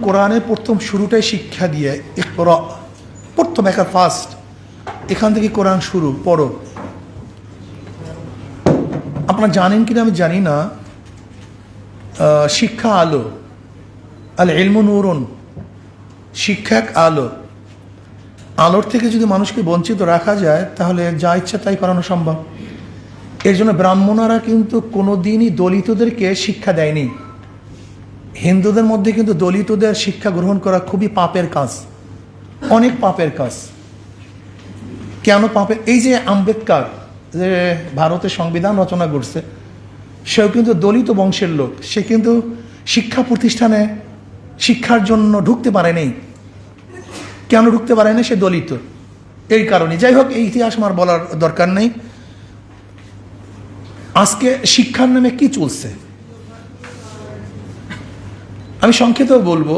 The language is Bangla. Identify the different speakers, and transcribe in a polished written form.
Speaker 1: কোরআনের প্রথম শুরুটাই শিক্ষা দিয়ে ইকরা, প্রথম একা ফার্স্ট এখান থেকে কোরআন শুরু, পড়ো। আপনারা জানেন কিনা আমি জানি না, শিক্ষা আলো, আল ইলমু নূরুন, শিক্ষা এক আলো। আলোর থেকে যদি মানুষকে বঞ্চিত রাখা যায় তাহলে যা ইচ্ছা তাই করানো সম্ভব। এর জন্য ব্রাহ্মণরা কিন্তু কোনো দিনই দলিতদেরকে শিক্ষা দেয়নি। হিন্দুদের মধ্যে কিন্তু দলিতদের শিক্ষা গ্রহণ করা খুবই পাপের কাজ, অনেক পাপের কাজ। কেন পাপের? এই যে আম্বেদকর যে ভারতের সংবিধান রচনা করছে, সেও কিন্তু দলিত বংশের লোক। সে কিন্তু শিক্ষা প্রতিষ্ঠানে শিক্ষার জন্য ঢুকতে পারেনি। কেন ঢুকতে পারেনি? সে দলিত, এই কারণে। যাই হোক, এই ইতিহাস আমার বলার দরকার নেই। আজকে শিক্ষার নামে কি চলছে আমি সংক্ষেপে বলবো।